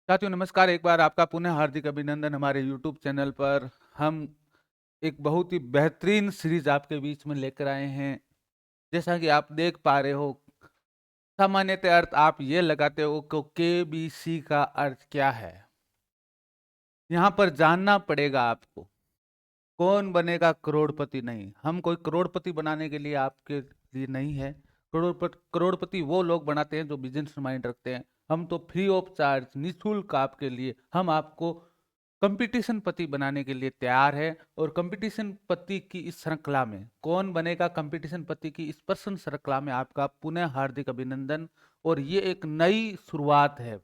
साथियों नमस्कार। एक बार आपका पुनः हार्दिक अभिनंदन हमारे YouTube चैनल पर। हम एक बहुत ही बेहतरीन सीरीज आपके बीच में लेकर आए हैं। जैसा कि आप देख पा रहे हो, सामान्यतः अर्थ आप ये लगाते हो कि KBC का अर्थ क्या है। यहाँ पर जानना पड़ेगा आपको, कौन बनेगा करोड़पति नहीं। हम कोई करोड़पति बनाने के लिए आपके लिए नहीं है। करोड़पति वो लोग बनाते हैं जो बिजनेस माइंड रखते हैं। हम तो फ्री ऑफ चार्ज, निःशुल्क आपके लिए हम आपको कंपटीशन पति बनाने के लिए तैयार है। और कंपटीशन पति की इस श्रृंखला में कौन बनेगा कंपटीशन पति की इस प्रश्न श्रृंखला में आपका पुनः हार्दिक अभिनंदन। और ये एक नई शुरुआत है।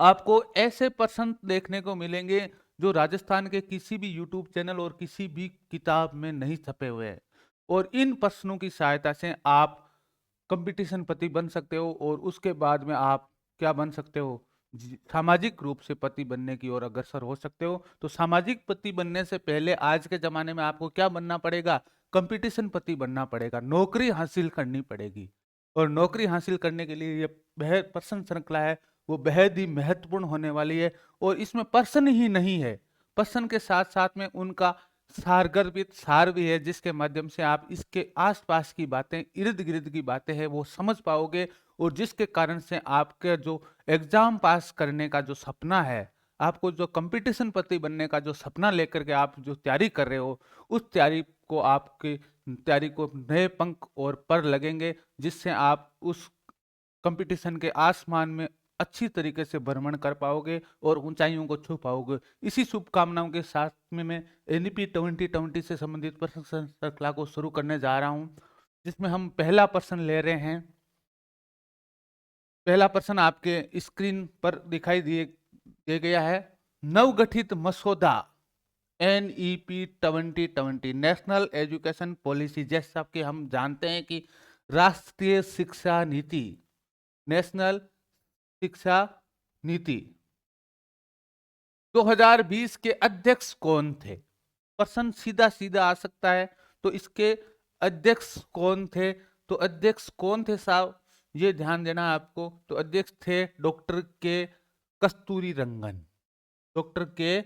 आपको ऐसे प्रश्न देखने को मिलेंगे जो राजस्थान के किसी भी यूट्यूब चैनल और किसी भी किताब में नहीं छपे हुए हैं। और इन प्रश्नों की सहायता से आप कंपटीशन पति बन सकते हो और उसके बाद में आप क्या बन सकते हो, सामाजिक रूप से पति बनने की ओर अग्रसर हो सकते हो। तो सामाजिक पति बनने से पहले आज के जमाने में आपको क्या बनना पड़ेगा, कंपटीशन पति बनना पड़ेगा, नौकरी हासिल करनी पड़ेगी। और नौकरी हासिल करने के लिए ये बेहद प्रश्न श्रृंखला है, वो बेहद ही महत्वपूर्ण होने वाली है। और इसमें प्रश्न ही नहीं है, प्रश्न के साथ साथ में उनका सारगर्भित सार भी है, जिसके माध्यम से आप इसके आसपास की बातें, इर्द गिर्द की बातें हैं वो समझ पाओगे। और जिसके कारण से आपके जो एग्जाम पास करने का जो सपना है, आपको जो कंपटीशन पति बनने का जो सपना लेकर के आप जो तैयारी कर रहे हो, उस तैयारी को आपकी तैयारी को नए पंख और पर लगेंगे, जिससे आप उस कंपटीशन के आसमान में अच्छी तरीके से भ्रमण कर पाओगे और ऊंचाइयों को छू पाओगे। इसी शुभकामनाओं के साथ में मैं NEP 2020 से संबंधित प्रश्न श्रृंखला को शुरू करने जा रहा हूं, जिसमें हम पहला प्रश्न ले रहे हैं। पहला प्रश्न आपके स्क्रीन पर दिखाई दिए गया है। नवगठित मसौदा NEP 2020 नेशनल एजुकेशन पॉलिसी, जैसा कि हम जानते हैं कि राष्ट्रीय शिक्षा नीति, नेशनल शिक्षा नीति 2020 के अध्यक्ष कौन थे। प्रश्न सीधा सीधा आ सकता है। तो इसके अध्यक्ष कौन थे, तो अध्यक्ष कौन थे साहब, ये ध्यान देना आपको। तो अध्यक्ष थे डॉक्टर के कस्तूरी रंगन, डॉक्टर के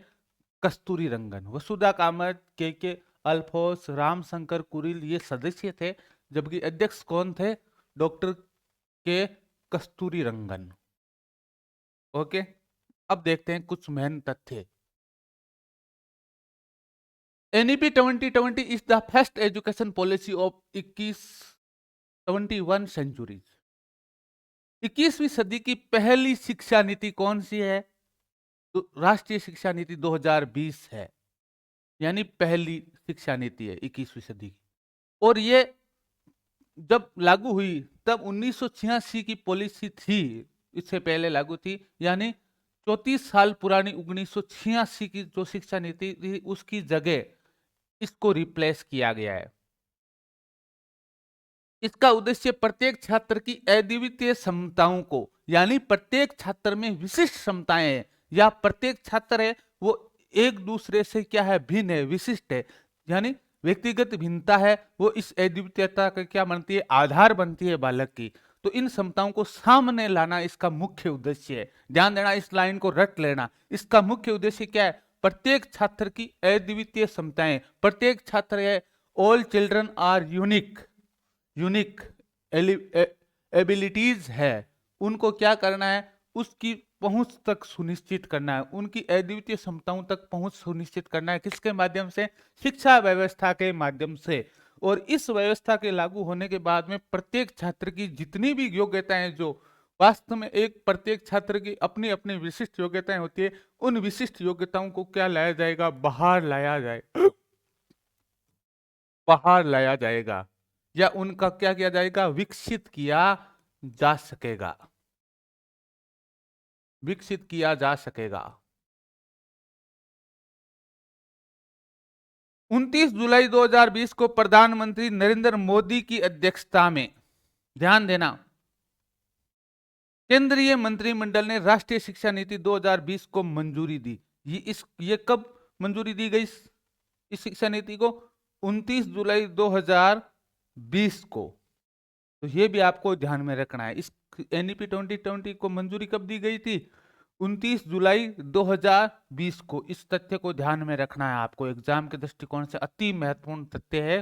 कस्तूरी रंगन। वसुधा कामत, के अल्फोंस, रामशंकर कुरिल ये सदस्य थे, जबकि अध्यक्ष कौन थे, डॉक्टर के कस्तूरी रंगन। ओके, अब देखते हैं कुछ मेन तथ्य। NEP 2020 is the first education policy of 21 centuries. 21वीं सदी की पहली शिक्षा नीति कौन सी है, तो राष्ट्रीय शिक्षा नीति 2020 है, यानी पहली शिक्षा नीति है 21वीं सदी की। और ये जब लागू हुई तब 1986 की पॉलिसी थी, इससे पहले लागू थी, यानी 34 साल पुरानी 1986 की जो शिक्षा नीति थी उसकी जगह इसको रिप्लेस किया गया है। इसका उद्देश्य प्रत्येक छात्र की अद्वितीय क्षमताओं को, यानी प्रत्येक छात्र में विशिष्ट क्षमताएं हैं, या प्रत्येक छात्र है वो एक दूसरे से क्या है, भिन्न है, विशिष्ट है, यानी व्यक्तिगत भिन्नता है, वो इस अद्वितीयता का क्या बनती है, आधार बनती है बालक की। तो इन क्षमताओं को सामने लाना इसका मुख्य उद्देश्य है। ध्यान देना, इस लाइन को रट लेना। इसका मुख्य उद्देश्य क्या है, प्रत्येक छात्र की अद्वितीय क्षमताएं, प्रत्येक छात्र है, all children are unique, unique abilities है, उनको क्या करना है, उसकी पहुंच तक सुनिश्चित करना है, उनकी अद्वितीय क्षमताओं तक पहुंच सुनिश्चित करना है। किसके माध्यम से, शिक्षा व्यवस्था के माध्यम से। और इस व्यवस्था के लागू होने के बाद में प्रत्येक छात्र की जितनी भी योग्यताएं, जो वास्तव में एक प्रत्येक छात्र की अपनी अपनी विशिष्ट योग्यताएं होती है, उन विशिष्ट योग्यताओं को क्या लाया जाएगा, बाहर लाया जाए, बाहर लाया जाएगा, या उनका क्या किया जाएगा, विकसित किया जा सकेगा, विकसित किया जा सकेगा। 29 जुलाई 2020 को प्रधानमंत्री नरेंद्र मोदी की अध्यक्षता में, ध्यान देना, केंद्रीय मंत्रिमंडल ने राष्ट्रीय शिक्षा नीति 2020 को मंजूरी दी। ये कब मंजूरी दी गई इस शिक्षा नीति को, 29 जुलाई 2020 को। तो ये भी आपको ध्यान में रखना है। इस NEP 2020 को मंजूरी कब दी गई थी, 29 जुलाई 2020 को। इस तथ्य को ध्यान में रखना है आपको, एग्जाम के दृष्टिकोण से अति महत्वपूर्ण तथ्य है।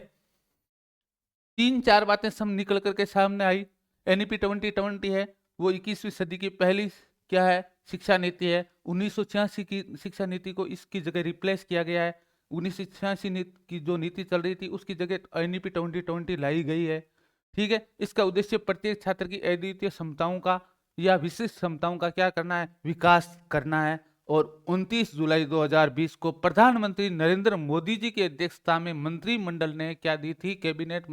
3-4 बातें सब निकल करके सामने आई। एनईपी 2020 है वो 21वीं सदी की पहली क्या है, शिक्षा नीति है। 1986 की शिक्षा नीति को इसकी जगह रिप्लेस किया गया है। 1986 की जो नीति चल रही थी उसकी जगह एनईपी 2020 लाई गई है। ठीक है, इसका उद्देश्य प्रत्येक छात्र की अद्वितीय क्षमताओं का या विशिष्ट क्षमताओं का क्या करना है, विकास करना है। और 29 जुलाई 2020 को प्रधानमंत्री नरेंद्र मोदी जी की अध्यक्षता में मंत्रिमंडल ने क्या दी थी, कैबिनेट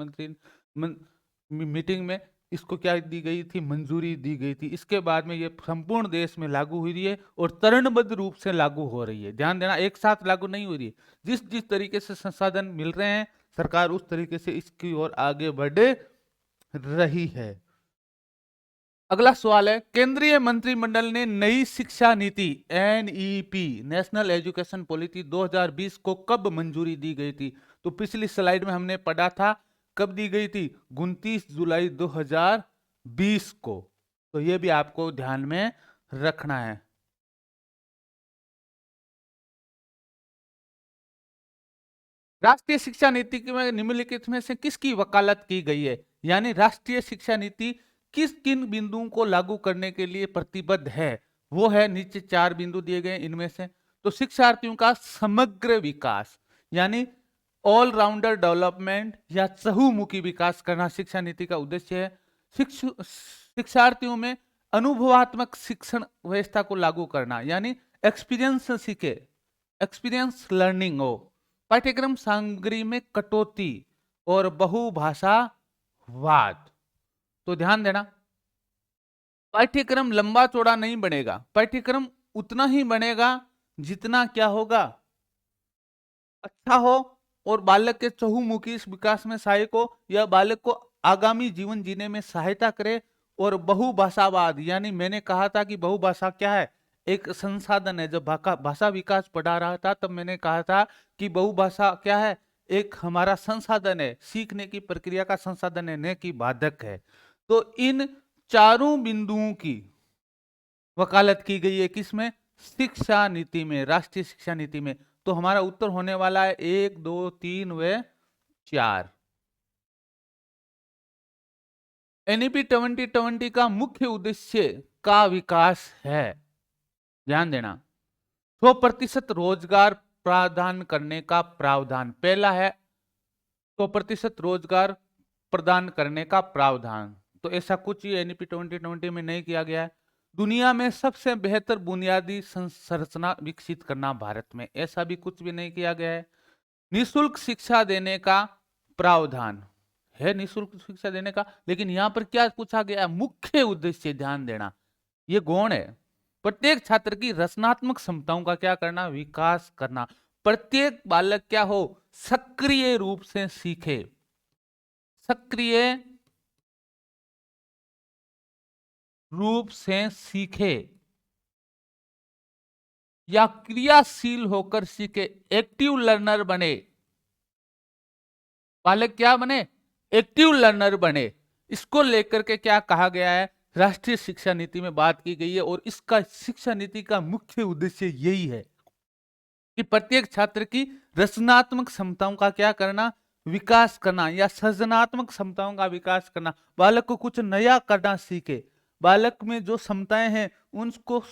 मीटिंग में इसको क्या दी गई थी, मंजूरी दी गई थी। इसके बाद में ये संपूर्ण देश में लागू हुई है और चरणबद्ध रूप से लागू हो रही है। ध्यान देना, एक साथ लागू नहीं हो रही है। जिस जिस तरीके से संसाधन मिल रहे हैं सरकार उस तरीके से इसकी ओर आगे बढ़ रही है। अगला सवाल है, केंद्रीय मंत्रिमंडल ने नई शिक्षा नीति एनईपी नेशनल एजुकेशन पॉलिसी 2020 को कब मंजूरी दी गई थी? तो पिछली स्लाइड में हमने पढ़ा था कब दी गई थी, 29 जुलाई 2020 को। तो यह भी आपको ध्यान में रखना है। राष्ट्रीय शिक्षा नीति में निम्नलिखित में से किसकी वकालत की गई है? यानी राष्ट्रीय शिक्षा नीति किस किन बिंदुओं को लागू करने के लिए प्रतिबद्ध है? वो है, नीचे 4 बिंदु दिए गए इनमें से। तो शिक्षार्थियों का समग्र विकास यानी ऑलराउंडर डेवलपमेंट या चहुमुखी विकास करना शिक्षा नीति का उद्देश्य है। शिक्षार्थियों में अनुभवात्मक शिक्षण व्यवस्था को लागू करना यानी एक्सपीरियंस सीखे, एक्सपीरियंस लर्निंग हो। पाठ्यक्रम सामग्री में कटौती और बहुभाषावाद। तो ध्यान देना, पाठ्यक्रम लंबा चौड़ा नहीं बनेगा, पाठ्यक्रम उतना ही बनेगा जितना क्या होगा, अच्छा हो और बालक के चहुमुखी विकास में सहायक हो या बालक को आगामी जीवन जीने में सहायता करे। और बहुभाषावाद यानी मैंने कहा था कि बहुभाषा क्या है, एक संसाधन है। जब भाषा विकास पढ़ा रहा था तब मैंने कहा था कि बहुभाषा क्या है, एक हमारा संसाधन है, सीखने की प्रक्रिया का संसाधन है, न कि बाधक है। तो इन चारों बिंदुओं की वकालत की गई है किसमें, शिक्षा नीति में, राष्ट्रीय शिक्षा नीति में। तो हमारा उत्तर होने वाला है 1, 2, 3 व 4। एनईपी 2020 का मुख्य उद्देश्य का विकास है, ध्यान देना, 100% रोजगार प्रदान करने का प्रावधान। पहला है 100% रोजगार प्रदान करने का प्रावधान। तो ऐसा कुछ ही एनईपी 2020 में नहीं किया गया है। दुनिया में सबसे बेहतर बुनियादी संरचना विकसित करना भारत में, ऐसा भी कुछ भी नहीं किया गया है। निःशुल्क शिक्षा देने का प्रावधान है, निःशुल्क शिक्षा देने का। लेकिन यहां पर क्या पूछा गया, मुख्य उद्देश्य, ध्यान देना, ये गौण है, प्रत्येक छात्र की रचनात्मक क्षमताओं का क्या करना, विकास करना। प्रत्येक बालक क्या हो, सक्रिय रूप से सीखे, सक्रिय रूप से सीखे या क्रियाशील होकर सीखे, एक्टिव लर्नर बने। बालक क्या बने, एक्टिव लर्नर बने। इसको लेकर के क्या कहा गया है, राष्ट्रीय शिक्षा नीति में बात की गई है। और इसका शिक्षा नीति का मुख्य उद्देश्य यही है कि प्रत्येक छात्र की रचनात्मक क्षमताओं का क्या करना, विकास करना या सृजनात्मक क्षमताओं का विकास करना। बालक को कुछ नया करना सीखे, बालक में जो क्षमताएं हैं उनको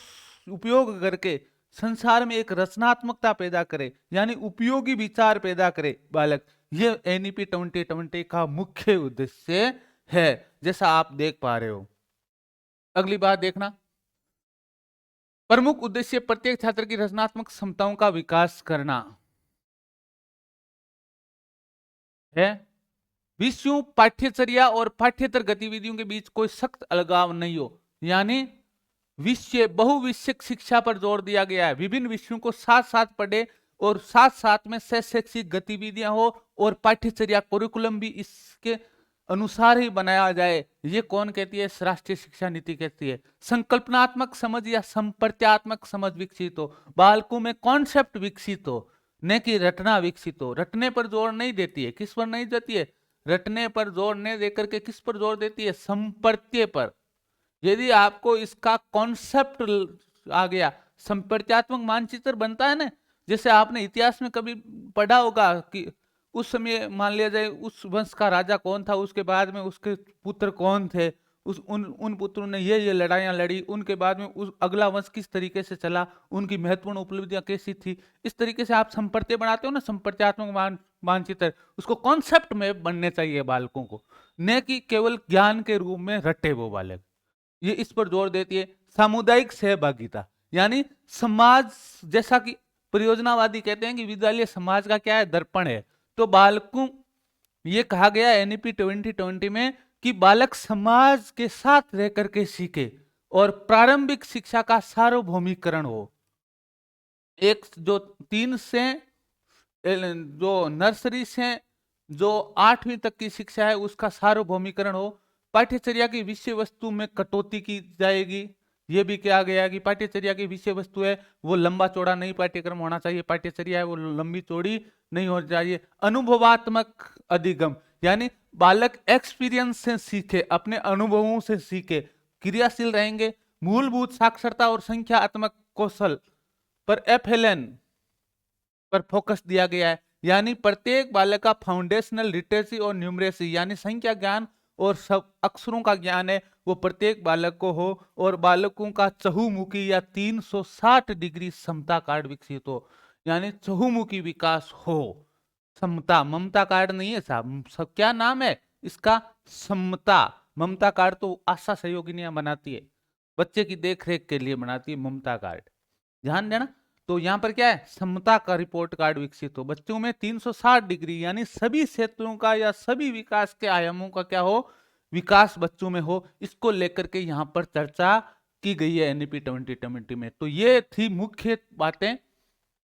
उपयोग करके संसार में एक रचनात्मकता पैदा करे, यानी उपयोगी विचार पैदा करे बालक। ये एनईपी 2020 का मुख्य उद्देश्य है, जैसा आप देख पा रहे हो। अगली बात देखना, प्रमुख उद्देश्य प्रत्येक छात्र की रचनात्मक क्षमताओं का विकास करना है। विषयों, पाठ्यचर्या और पाठ्येतर गतिविधियों के बीच कोई सख्त अलगाव नहीं हो, यानी विषय बहुविषयक शिक्षा पर जोर दिया गया है। विभिन्न विषयों को साथ साथ पढ़े और साथ साथ में शैक्षिक गतिविधियां हो और पाठ्यचर्या करिकुलम भी इसके अनुसार ही बनाया जाए। ये कौन कहती है, राष्ट्रीय शिक्षा नीति कहती है। संकल्पनात्मक समझ या संप्रत्यात्मक समझ विकसित हो, बालकों में कॉन्सेप्ट विकसित हो, न कि रटना विकसित हो। रटने पर जोर नहीं देती है, किस पर नहीं देती है, रटने पर जोर नहीं देकर के किस पर जोर देती है, संप्रत्य पर। यदि आपको इसका कॉन्सेप्ट आ गया। संप्रत्यात्मक मानचित्र बनता है ना, जैसे आपने इतिहास में कभी पढ़ा होगा कि उस समय मान लिया जाए उस वंश का राजा कौन था, उसके बाद में उसके पुत्र कौन थे, उस उन पुत्रों ने ये लड़ाइयाँ लड़ी, उनके बाद में उस अगला वंश किस तरीके से चला, उनकी महत्वपूर्ण उपलब्धियां कैसी थी। इस तरीके से आप संपर्त्य बनाते हो ना, संप्रत्यात्मक मानचित्र, उसको कॉन्सेप्ट में बनने चाहिए बालकों को, न कि केवल ज्ञान के रूप में रटे वो बालक। ये इस पर जोर देती है। सामुदायिक सहभागिता, यानी समाज, जैसा कि परियोजनावादी कहते हैं कि विद्यालय समाज का क्या है, दर्पण है। तो बालकों, ये कहा गया है एनईपी 2020 में कि बालक समाज के साथ रह करके सीखे और प्रारंभिक शिक्षा का सार्वभौमिकरण हो। एक जो 3 से जो नर्सरी से जो 8वीं तक की शिक्षा है उसका सार्वभौमिकरण हो। पाठ्यचर्या की विषय वस्तु में कटौती की जाएगी। ये भी कहा गया कि पाठ्यचर्या की विषय वस्तु है वो लंबा चौड़ा नहीं पाठ्यक्रम होना चाहिए, पाठ्यचर्या है वो लंबी चौड़ी नहीं होनी चाहिए। अनुभवात्मक अधिगम, यानी बालक एक्सपीरियंस से सीखे, अपने अनुभवों से सीखे, क्रियाशील रहेंगे। मूलभूत साक्षरता और संख्यात्मक कौशल पर FLN पर फोकस दिया गया है, यानी प्रत्येक बालक का फाउंडेशनल लिटरेसी और न्यूमरेसी, यानी संख्या ज्ञान और सब अक्षरों का ज्ञान है वो प्रत्येक बालक को हो, और बालकों का चहुमुखी या 360 डिग्री समता कार्ड विकसित हो, यानी चहुमुखी विकास हो। समता, ममता कार्ड नहीं है साहब, सब क्या नाम है इसका, समता। ममता कार्ड तो आशा सहयोगिनियां बनाती है, बच्चे की देखरेख के लिए बनाती है ममता कार्ड, ध्यान देना। तो यहाँ पर क्या है, समता का रिपोर्ट कार्ड विकसित हो, बच्चों में 360 डिग्री यानी सभी क्षेत्रों का या सभी विकास के आयामों का क्या हो, विकास बच्चों में हो। इसको लेकर के यहाँ पर चर्चा की गई है एनईपी 2020 में। तो ये थी मुख्य बातें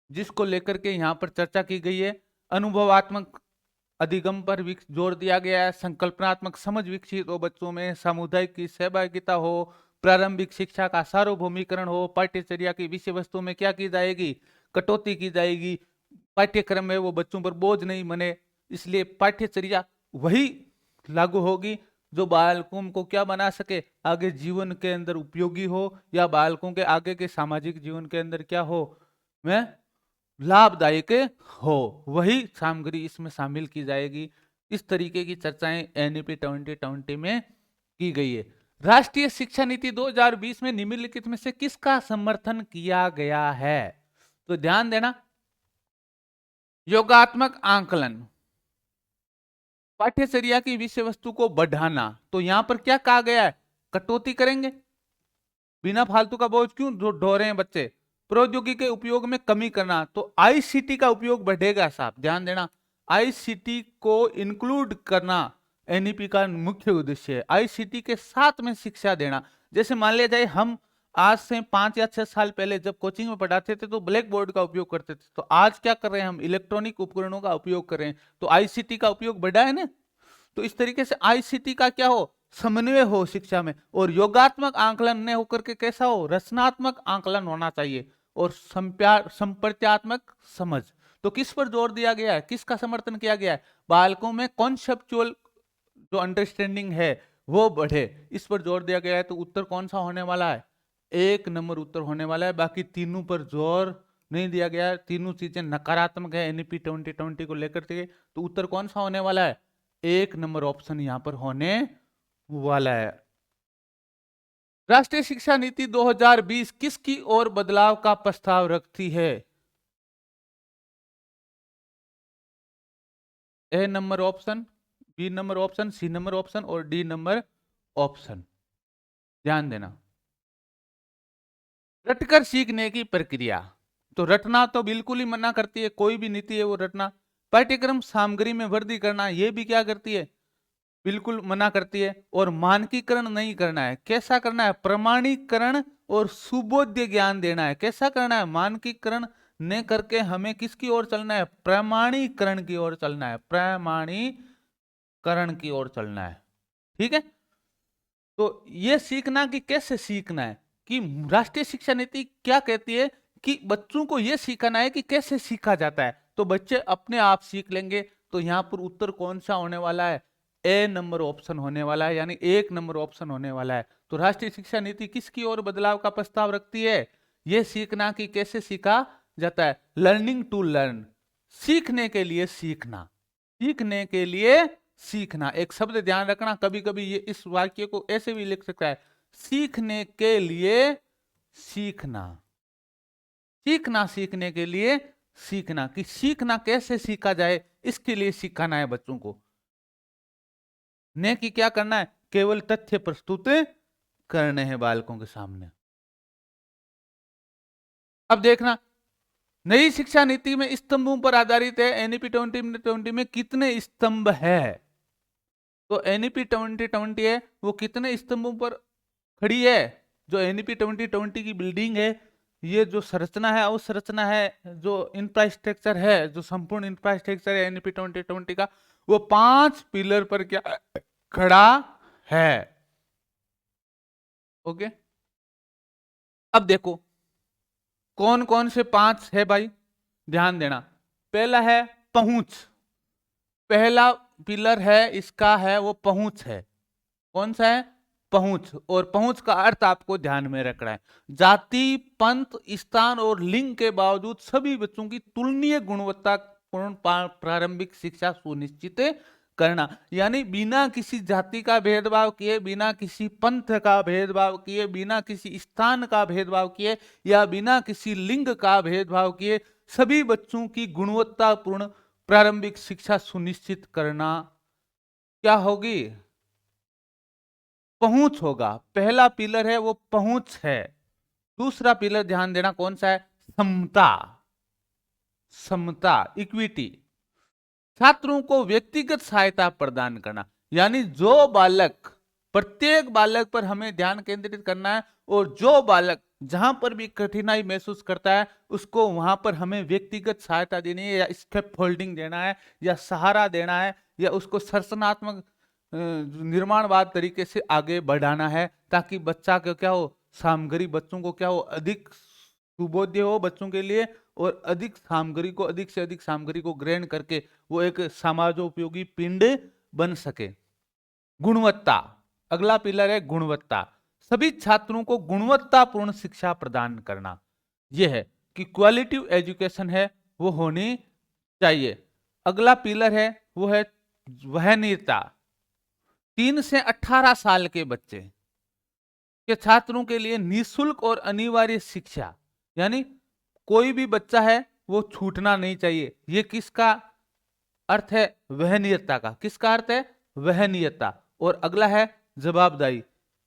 जिसको लेकर के यहाँ पर चर्चा की गई है। अनुभवात्मक अधिगम पर जोर दिया गया है, संकल्पनात्मक समझ विकसित हो बच्चों में, सामुदायिक की सहभागिता हो, प्रारंभिक शिक्षा का सार्वभौमिकरण हो, पाठ्यचर्या की विषय वस्तु में क्या की जाएगी, कटौती की जाएगी, पाठ्यक्रम में वो बच्चों पर बोझ नहीं बने, इसलिए पाठ्यचर्या वही लागू होगी जो बालकों को क्या बना सके, आगे जीवन के अंदर उपयोगी हो, या बालकों के आगे के सामाजिक जीवन के अंदर क्या हो, मैं लाभदायक हो, वही सामग्री इसमें शामिल की जाएगी। इस तरीके की चर्चाएं एनईपी 2020 में की गई है। राष्ट्रीय शिक्षा नीति 2020 में निम्नलिखित में से किसका समर्थन किया गया है, तो ध्यान देना। योगात्मक आंकलन, पाठ्यचर्या की विषय वस्तु को बढ़ाना, तो यहां पर क्या कहा गया है, कटौती करेंगे, बिना फालतू का बोझ क्यों ढो रहे हैं बच्चे। प्रौद्योगिकी के उपयोग में कमी करना, तो आईसीटी का उपयोग बढ़ेगा साहब, ध्यान देना। आईसीटी को इंक्लूड करना एनईपी का मुख्य उद्देश्य है, आईसीटी के साथ में शिक्षा देना। जैसे मान लिया जाए हम आज से 5 या 6 साल पहले जब कोचिंग में पढ़ाते थे तो ब्लैक बोर्ड का उपयोग करते थे, तो आज क्या कर रहे हैं हम, इलेक्ट्रॉनिक उपकरणों का उपयोग कर रहे हैं, तो आईसीटी का उपयोग बढ़ा है ना। तो इस तरीके से आईसीटी का क्या हो, समन्वय हो शिक्षा में, और योगात्मक आंकलन ने होकर के कैसा हो, रचनात्मक आंकलन होना चाहिए, और संप्रत्यात्मक समझ। तो किस पर जोर दिया गया है, किसका समर्थन किया गया है, बालकों में कॉन्सेप्चुअल जो अंडरस्टैंडिंग है वो बढ़े, इस पर जोर दिया गया है। तो उत्तर कौन सा होने वाला है, 1 नंबर उत्तर होने वाला है, बाकी तीनों पर जोर नहीं दिया गया है, तीनों चीजें नकारात्मक है एनईपी 2020 को लेकर के। तो उत्तर कौन सा होने वाला है, 1 नंबर ऑप्शन यहां पर होने वाला है। राष्ट्रीय शिक्षा नीति 2020 किसकी ओर बदलाव का प्रस्ताव रखती है, A number option, B number option, C number option और डी नंबर ऑप्शन, ध्यान देना। रटकर सीखने की प्रक्रिया, तो रटना तो बिल्कुल ही मना करती है, कोई भी नीति है वो रटना। पाठ्यक्रम सामग्री में वृद्धि करना, ये भी क्या करती है, बिल्कुल मना करती है। और मानकीकरण नहीं करना है, कैसा करना है, प्रमाणीकरण और सुबोध्य ज्ञान देना है। कैसा करना है, मानकीकरण ने करके हमें किसकी ओर चलना है, प्रमाणीकरण की ओर चलना है, प्रमाणीकरण की ओर चलना है, ठीक है। तो ये सीखना कि कैसे सीखना है, कि राष्ट्रीय शिक्षा नीति क्या कहती है कि बच्चों को यह सिखाना है कि कैसे सीखा जाता है, तो बच्चे अपने आप सीख लेंगे। तो यहां पर उत्तर कौन सा होने वाला है, ए नंबर ऑप्शन होने वाला है, यानी 1 नंबर ऑप्शन होने वाला है। तो राष्ट्रीय शिक्षा नीति किसकी ओर बदलाव का प्रस्ताव रखती है, ये सीखना कि कैसे सीखा जाता है, लर्निंग टू लर्न, सीखने के लिए सीखना, सीखने के लिए सीखना। एक शब्द ध्यान रखना, कभी कभी ये इस वाक्य को ऐसे भी लिख सकता है, सीखने के लिए सीखना, सीखना सीखने के लिए सीखना, कि सीखना कैसे सीखा जाए इसके लिए सिखाना है बच्चों को। ने कि क्या करना है, केवल तथ्य प्रस्तुत करने हैं बालकों के सामने। अब देखना, नई शिक्षा नीति में स्तंभों पर आधारित है। एनईपी 2020 में कितने स्तंभ है? तो एनईपी 2020 है वो कितने स्तंभों पर खड़ी है? जो एनईपी 2020 की बिल्डिंग है, ये जो संरचना है, उस संरचना है, जो इंफ्रास्ट्रक्चर है, जो संपूर्ण इंफ्रास्ट्रक्चर है एनईपी 2020 का, वो 5 पिलर पर क्या खड़ा है। ओके, अब देखो कौन कौन से 5 है भाई, ध्यान देना। पहला है पहुंच, पहला पिलर है इसका है वो पहुंच है। कौन सा है? पहुंच। और पहुंच का अर्थ आपको ध्यान में रखना है, जाति, पंथ, स्थान और लिंग के बावजूद सभी बच्चों की तुलनीय गुणवत्तापूर्ण प्रारंभिक शिक्षा सुनिश्चित करना। यानी बिना किसी जाति का भेदभाव किए, बिना किसी पंथ का भेदभाव किए, बिना किसी स्थान का भेदभाव किए, या बिना किसी लिंग का भेदभाव किए, सभी बच्चों की गुणवत्तापूर्ण प्रारंभिक शिक्षा सुनिश्चित करना क्या होगी? पहुंच होगा। पहला पिलर है वो पहुंच है। दूसरा पिलर ध्यान देना कौन सा है? समता, समता, इक्विटी। छात्रों को व्यक्तिगत सहायता प्रदान करना, यानी जो बालक, प्रत्येक बालक पर हमें ध्यान केंद्रित करना है, और जो बालक जहां पर भी कठिनाई महसूस करता है उसको वहां पर हमें व्यक्तिगत सहायता देनी है, या स्टेप होल्डिंग देना है, या सहारा देना है, या उसको संरचनात्मक निर्माणवाद तरीके से आगे बढ़ाना है, ताकि बच्चा को क्या हो, सामग्री बच्चों को क्या हो, अधिक सुबोध्य हो बच्चों के लिए, और अधिक सामग्री को, अधिक से अधिक सामग्री को ग्रहण करके वो एक समाजोपयोगी पिंड बन सके। गुणवत्ता, अगला पिलर है गुणवत्ता। सभी छात्रों को गुणवत्तापूर्ण शिक्षा प्रदान करना, यह है कि क्वालिटी एजुकेशन है वो होनी चाहिए। अगला पिलर है वो है वहनीयता। 3 से 18 साल के बच्चे के छात्रों के लिए निःशुल्क और अनिवार्य शिक्षा, यानी कोई भी बच्चा है वो छूटना नहीं चाहिए। ये किसका अर्थ है? वहनीयता का। किसका अर्थ है? वहनीयता। और अगला है जवाबदारी।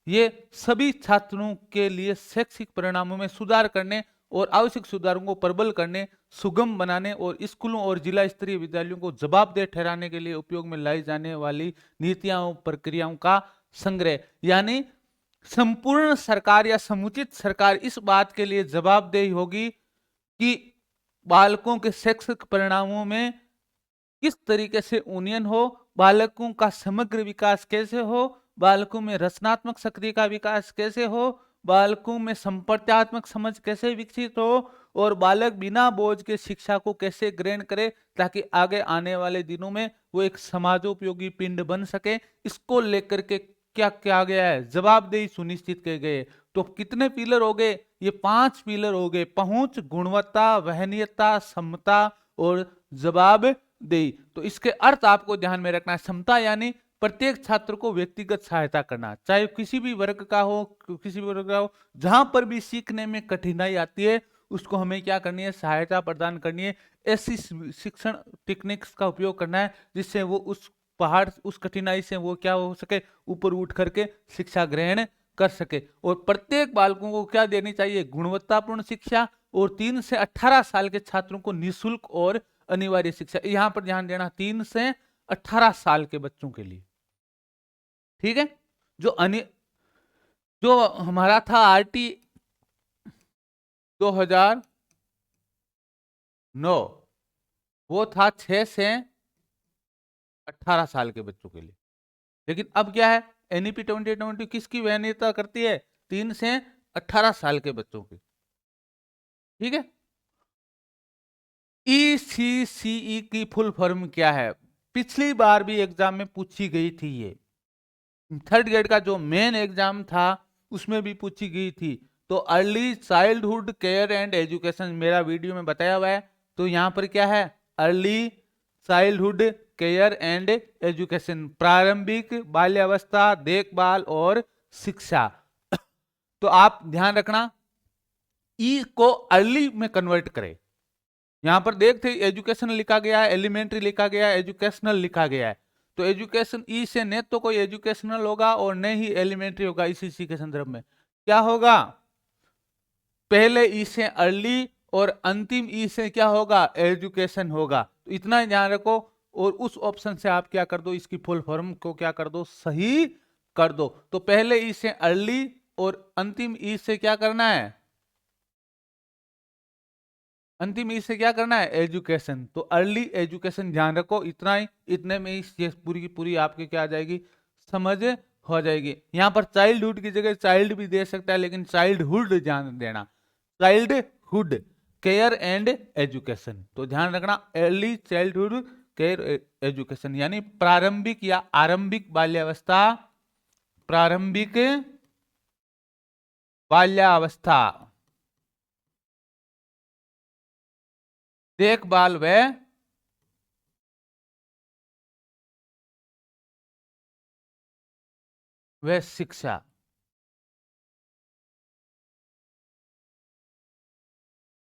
ये सभी छात्रों के लिए शैक्षिक परिणामों में सुधार करने और आवश्यक सुधारों को प्रबल करने, सुगम बनाने और स्कूलों और जिला स्तरीय विद्यालयों को जवाबदेह ठहराने के लिए उपयोग में लाई जाने वाली नीतियां और प्रक्रियाओं का संग्रह। यानी संपूर्ण सरकार या समुचित सरकार इस बात के लिए जवाबदेह होगी कि बालकों के शैक्षिक परिणामों में किस तरीके से उन्नयन हो, बालकों का समग्र विकास कैसे हो, बालकों में रचनात्मक सक्रिय का विकास कैसे हो, बालकों में संपर्कात्मक समझ कैसे विकसित हो, और बालक बिना बोझ के शिक्षा को कैसे ग्रहण करे, ताकि आगे आने वाले दिनों में वो एक समाजोपयोगी पिंड बन सके। इसको लेकर के क्या किया गया है? जवाबदेही सुनिश्चित किए गए। तो कितने पिलर हो गए? ये 5 पिलर हो गए, पहुंच, गुणवत्ता, वहनीयता, समता और जवाबदेही। तो इसके अर्थ आपको ध्यान में रखना है। समता यानी प्रत्येक छात्र को व्यक्तिगत सहायता करना, चाहे किसी भी वर्ग का हो, किसी भी वर्ग का हो, जहां पर भी सीखने में कठिनाई आती है उसको हमें क्या करनी है? सहायता प्रदान करनी है। ऐसी शिक्षण टेक्निक्स का उपयोग करना है जिससे वो उस पहाड़, उस कठिनाई से वो क्या हो सके, ऊपर उठ करके शिक्षा ग्रहण कर सके। और प्रत्येक बालकों को क्या देनी चाहिए? गुणवत्तापूर्ण शिक्षा, और 3 से 18 साल के छात्रों को निःशुल्क और अनिवार्य शिक्षा। यहां पर ध्यान देना, 3 से 18 साल के बच्चों के लिए, ठीक है। जो हमारा था आरटी 2009, वो था 6 से 18 साल के बच्चों के लिए। लेकिन अब क्या है? एनईपी 2020 किसकी वहनीयता करती है? 3 से 18 साल के बच्चों की, ठीक है। ECCE की फुल फॉर्म क्या है? पिछली बार भी एग्जाम में पूछी गई थी। ये 3rd ग्रेड का जो मेन एग्जाम था उसमें भी पूछी गई थी। तो early childhood care and education मेरा वीडियो में बताया हुआ है। तो यहां पर क्या है, early childhood care and education, प्रारंभिक बाल्यावस्था, देखभाल और शिक्षा। तो आप ध्यान रखना, ई को अर्ली में कन्वर्ट करें। यहां पर देखते एजुकेशन लिखा गया है, एलिमेंट्री लिखा गया है, एजुकेशनल लिखा गया है। तो एजुकेशन ई से न तो कोई एजुकेशनल होगा और न ही एलिमेंट्री होगा। इसी के संदर्भ में क्या होगा, पहले ई से अर्ली और अंतिम ई से क्या होगा, एजुकेशन होगा। तो इतना ध्यान रखो। और उस ऑप्शन से आप क्या कर दो, इसकी फुल फॉर्म को क्या कर दो, सही कर दो। तो पहले ई से अर्ली और अंतिम ई से क्या करना है, अंतिम ई से क्या करना है, एजुकेशन। तो अर्ली एजुकेशन ध्यान रखो, इतना ही, इतने में ही पूरी की पूरी आपकी क्या आ जाएगी, समझ हो जाएगी। यहां पर चाइल्डहुड की जगह चाइल्ड भी दे सकता है, लेकिन चाइल्डहुड ध्यान देना, चाइल्डहुड केयर एंड एजुकेशन। तो ध्यान रखना, अर्ली चाइल्डहुड केयर एजुकेशन यानी प्रारंभिक या आरंभिक बाल्यावस्था, प्रारंभिक बाल्यावस्था, देखभाल व शिक्षा।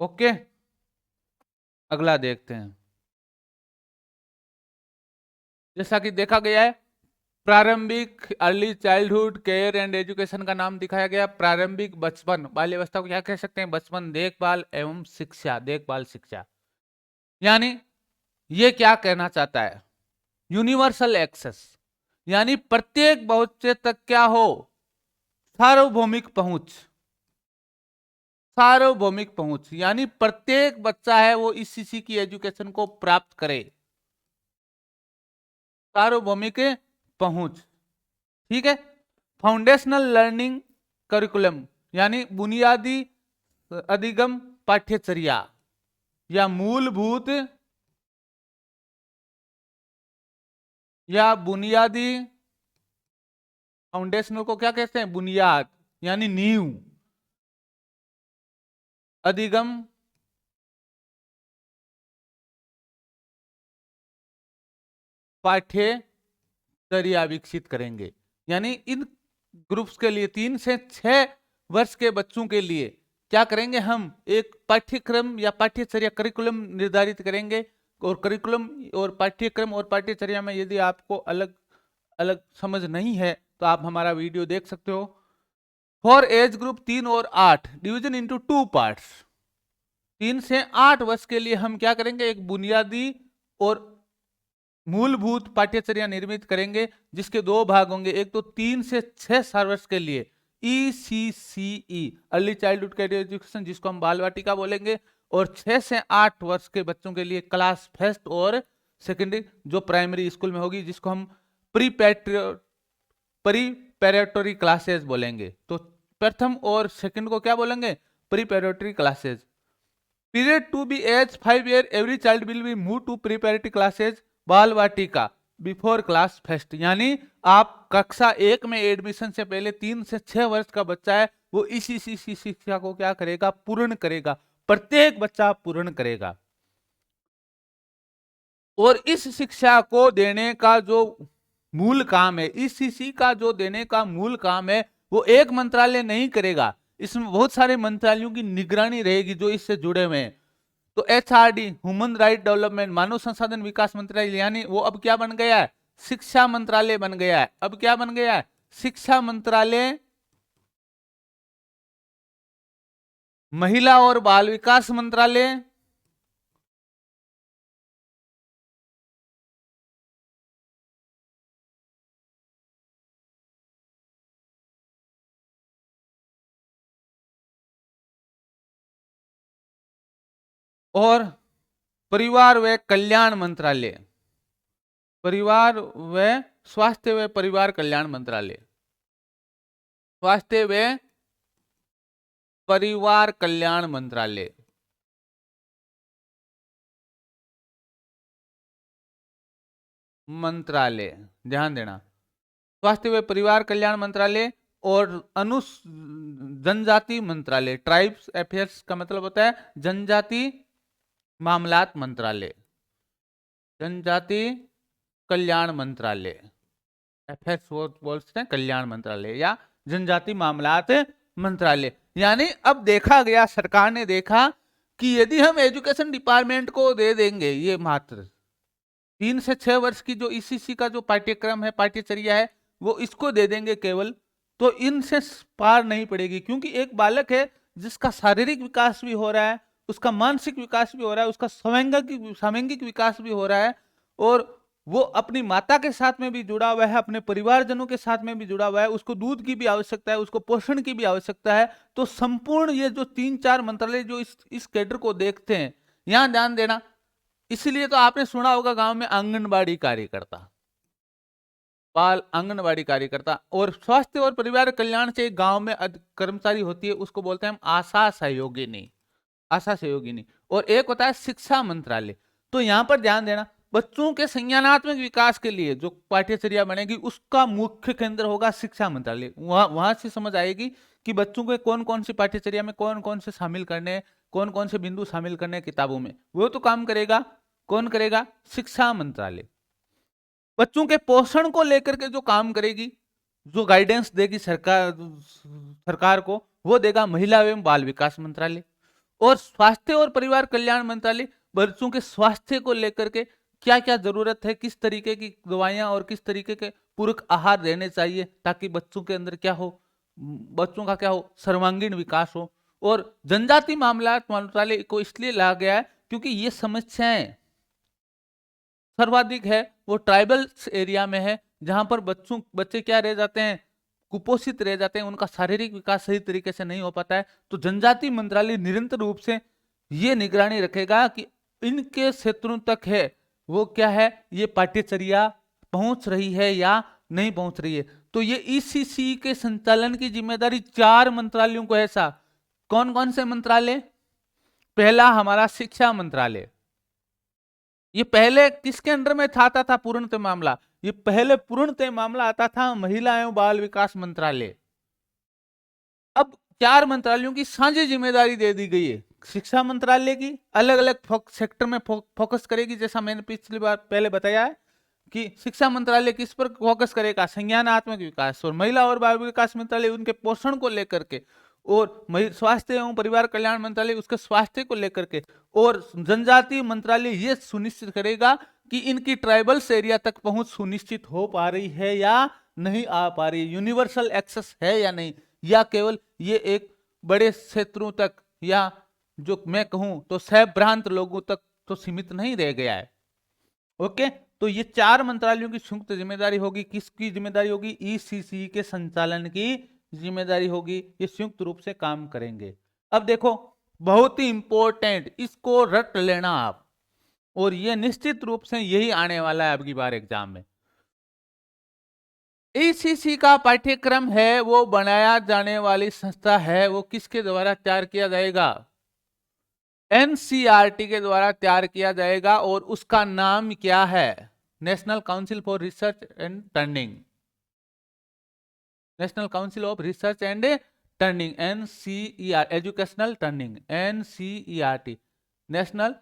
ओके, अगला देखते हैं। जैसा कि देखा गया है, प्रारंभिक early childhood care and education का नाम दिखाया गया प्रारंभिक बचपन, बाल्यावस्था को क्या कह सकते हैं, बचपन, देखभाल एवं शिक्षा, देखभाल शिक्षा। यानी ये क्या कहना चाहता है, यूनिवर्सल एक्सेस, यानी प्रत्येक बच्चे तक क्या हो, सार्वभौमिक पहुंच, सार्वभौमिक पहुंच, यानी प्रत्येक बच्चा है वो इसी की एजुकेशन को प्राप्त करे, सार्वभौमिक पहुंच। ठीक है, फाउंडेशनल लर्निंग करिकुलम, यानी बुनियादी अधिगम पाठ्यचर्या या मूलभूत या बुनियादी, फाउंडेशनल को क्या कहते हैं, बुनियाद यानी नींव, अधिगम पाठ्यचर्या विकसित करेंगे। यानी इन ग्रुप्स के लिए 3 से 6 वर्ष के बच्चों के लिए क्या करेंगे, हम एक पाठ्यक्रम या पाठ्यचर्या करिकुलम निर्धारित करेंगे। और करिकुलम और पाठ्यक्रम और पाठ्यचर्या में यदि आपको अलग अलग समझ नहीं है तो आप हमारा वीडियो देख सकते हो। फॉर एज ग्रुप 3 और 8 डिवीजन इनटू 2 पार्ट्स, 3 से 8 वर्ष के लिए हम क्या करेंगे, एक बुनियादी और मूलभूत पाठ्यचर्या निर्मित करेंगे, जिसके 2 भाग होंगे। एक तो 3 से 6 वर्ष के लिए ECCE early childhood care education, जिसको हम बाल वाटिका बोलेंगे। और 6 से 8 वर्ष के बच्चों के लिए क्लास फर्स्ट और सेकेंडरी, जो प्राइमरी स्कूल में होगी, जिसको हम प्रीपैरेटरी क्लासेस बोलेंगे। तो प्रथम और सेकंड को क्या बोलेंगे, preparatory classes. Period to be as 5 year, every child will be move to preparatory classes Bal Vatika before class first. यानी आप कक्षा 1 में एडमिशन से पहले 3 से 6 वर्ष का बच्चा है वो इसी शिक्षा को क्या करेगा, पूर्ण करेगा, प्रत्येक बच्चा पूर्ण करेगा। और इस शिक्षा को देने का जो मूल काम है, इस CC का जो देने का मूल काम है, वो एक मंत्रालय नहीं करेगा, इसमें बहुत सारे मंत्रालयों की निगरानी रहेगी जो इससे जुड़े हुए हैं। तो HRD ह्यूमन राइट डेवलपमेंट, मानव संसाधन विकास मंत्रालय, यानी वो अब क्या बन गया है, शिक्षा मंत्रालय बन गया है। अब क्या बन गया है, शिक्षा मंत्रालय। महिला और बाल विकास मंत्रालय, और परिवार व कल्याण मंत्रालय, परिवार व स्वास्थ्य व परिवार कल्याण मंत्रालय, स्वास्थ्य व परिवार कल्याण मंत्रालय। मंत्रालय ध्यान देना, स्वास्थ्य व परिवार कल्याण मंत्रालय, और जनजाति मंत्रालय, ट्राइब्स अफेयर्स का मतलब होता है जनजाति मामलात मंत्रालय, जनजाति कल्याण मंत्रालय, अफेयर्स वो बोलते हैं कल्याण मंत्रालय या जनजाति मामलात मंत्रालय। यानी अब देखा गया, सरकार ने देखा कि यदि हम एजुकेशन डिपार्टमेंट को दे देंगे ये मात्र 3 से 6 वर्ष की जो ईसीसी का जो पाठ्यक्रम है, पाठ्यचर्या है, वो इसको दे देंगे केवल, तो इनसे पार नहीं पड़ेगी। क्योंकि एक बालक है जिसका शारीरिक विकास भी हो रहा है, उसका मानसिक विकास भी हो रहा है, उसका सामंगिक विकास भी हो रहा है, और वो अपनी माता के साथ में भी जुड़ा हुआ है, अपने परिवारजनों के साथ में भी जुड़ा हुआ है, उसको दूध की भी आवश्यकता है, उसको पोषण की भी आवश्यकता है। तो संपूर्ण ये जो 3-4 मंत्रालय जो इस कैडर को देखते हैं, यहां ध्यान देना। इसलिए तो आपने सुना होगा गांव में आंगनबाड़ी कार्यकर्ता, बाल आंगनबाड़ी कार्यकर्ता, और स्वास्थ्य और परिवार कल्याण से एक गांव में कर्मचारी होती है, उसको बोलते हैं हम आशा सहयोगिनी, आशा सहयोगिनी। और एक होता है शिक्षा मंत्रालय। तो यहां पर ध्यान देना, बच्चों के संज्ञानात्मक विकास के लिए जो पाठ्यचर्या बनेगी उसका मुख्य केंद्र होगा शिक्षा मंत्रालय। वहां से समझ आएगी कि बच्चों के कौन कौन सी पाठ्यचर्या में कौन कौन से शामिल करने, कौन कौन से बिंदु शामिल करने किताबों में, वो तो काम करेगा कौन करेगा, शिक्षा मंत्रालय। बच्चों के पोषण को लेकर के जो काम करेगी, जो गाइडेंस देगी सरकार को, वो देगा महिला एवं बाल विकास मंत्रालय। और स्वास्थ्य और परिवार कल्याण मंत्रालय बच्चों के स्वास्थ्य को लेकर के क्या क्या जरूरत है, किस तरीके की दवाइयां और किस तरीके के पूरक आहार देने चाहिए ताकि बच्चों के अंदर क्या हो, बच्चों का क्या हो, सर्वांगीण विकास हो। और जनजाति मामलात मंत्रालय को इसलिए लाया गया है क्योंकि ये समस्याएं सर्वाधिक है वो ट्राइबल एरिया में है, जहां पर बच्चे क्या रह जाते हैं, कुपोषित रह जाते हैं, उनका शारीरिक विकास सही तरीके से नहीं हो पाता है। तो जनजाति मंत्रालय निरंतर रूप से ये निगरानी रखेगा कि इनके क्षेत्रों तक है वो क्या है, ये पाठ्यचर्या पहुंच रही है या नहीं पहुंच रही है। तो ये ईसीसी के संचालन की जिम्मेदारी 4 मंत्रालयों को है। ऐसा कौन कौन से मंत्रालय? पहला हमारा शिक्षा मंत्रालय, ये पहले किसके अंडर में आता था पूर्णतः मामला? ये पहले पूर्णतः मामला आता था महिला एवं बाल विकास मंत्रालय। अब 4 मंत्रालयों की साझी जिम्मेदारी दे दी गई है। शिक्षा मंत्रालय की अलग अलग सेक्टर में फोकस करेगी, जैसा मैंने पिछली बार पहले बताया है कि शिक्षा मंत्रालय किस पर फोकस करेगा, संज्ञानात्मक विकास। और महिला और बाल विकास मंत्रालय उनके पोषण को लेकर के, और स्वास्थ्य एवं परिवार कल्याण मंत्रालय उसके स्वास्थ्य को लेकर के, और जनजाति मंत्रालय ये सुनिश्चित करेगा कि इनकी ट्राइबल्स एरिया तक पहुंच सुनिश्चित हो पा रही है या नहीं आ पा रही है, यूनिवर्सल एक्सेस है या नहीं, या केवल ये एक बड़े क्षेत्रों तक या जो मैं कहूं तो सहभ्रांत लोगों तक तो सीमित नहीं रह गया है। ओके, तो ये 4 मंत्रालयों की संयुक्त जिम्मेदारी होगी। किसकी जिम्मेदारी होगी? ईसीसी के संचालन की जिम्मेदारी होगी। ये संयुक्त रूप से काम करेंगे। अब देखो बहुत ही इंपॉर्टेंट, इसको रट लेना आप, और ये निश्चित रूप से यही आने वाला है आपकी बार एग्जाम में। ईसीसी का पाठ्यक्रम है वो बनाया जाने वाली संस्था है, वो किसके द्वारा तैयार किया जाएगा? एनसीईआरटी के द्वारा तैयार किया जाएगा, और उसका नाम क्या है? National council for research and turning, national council of research and turning, NCER, educational turning, NCERT, national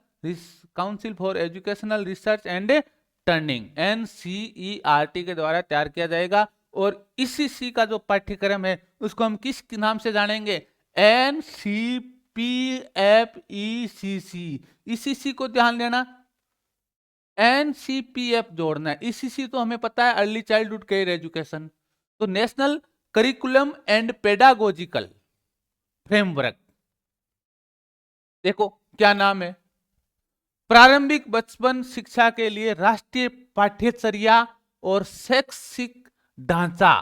council for educational research and turning, NCERT के द्वारा तैयार किया जाएगा। और ईसीसी का जो पाठ्यक्रम है उसको हम किस नाम से जानेंगे? एनसीपीएफईसीसी। ईसीसी को ध्यान देना, एनसीपीएफ जोड़ना है। ईसीसी तो हमें पता है अर्ली चाइल्डहुड केयर एजुकेशन, तो national curriculum and pedagogical framework. देखो क्या नाम है, प्रारंभिक बचपन शिक्षा के लिए राष्ट्रीय पाठ्यचर्या और शैक्षिक ढांचा।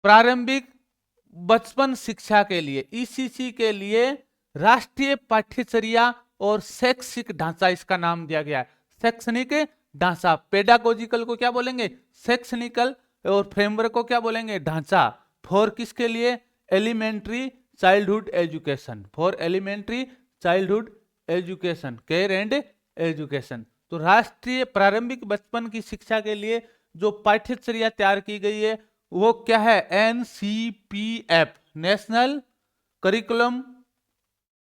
प्रारंभिक बचपन शिक्षा के लिए ईसीसी के लिए राष्ट्रीय पाठ्यचर्या और शैक्षिक ढांचा इसका नाम दिया गया है, शैक्षणिक ढांचा। पेडागोजिकल को क्या बोलेंगे? शैक्षणिकल, और फ्रेमवर्क को क्या बोलेंगे? ढांचा। फॉर किसके लिए? Elementary childhood education, for elementary childhood education, care and education. तो राष्ट्रीय प्रारंभिक बचपन की शिक्षा के लिए जो पाठ्यचर्या तैयार की गई है वो क्या है, NCPF, national curriculum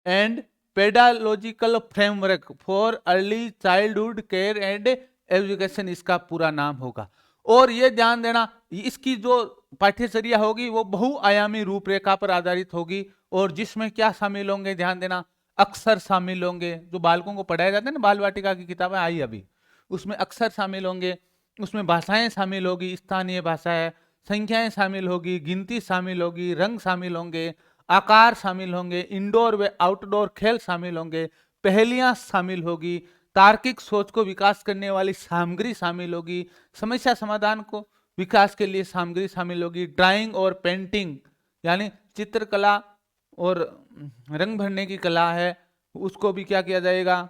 and pedagogical framework for early childhood care and education, इसका पूरा नाम होगा। और ये ध्यान देना, इसकी जो पाठ्यचर्या होगी वो बहुआयामी रूपरेखा पर आधारित होगी, और जिसमें क्या शामिल होंगे, ध्यान देना, अक्षर शामिल होंगे, जो बालकों को पढ़ाया जाता है ना, बाल वाटिका की किताबें आई अभी, उसमें अक्षर शामिल होंगे, उसमें भाषाएं शामिल होगी, स्थानीय भाषा है, संख्याएं शामिल होगी, गिनती शामिल होगी, रंग शामिल होंगे, आकार शामिल होंगे, इंडोर व आउटडोर खेल शामिल होंगे, पहेलियां शामिल होगी, तार्किक सोच को विकास करने वाली सामग्री शामिल होगी, समस्या समाधान को विकास के लिए सामग्री शामिल होगी, ड्राइंग और पेंटिंग यानी चित्रकला और रंग भरने की कला है उसको भी क्या किया जाएगा,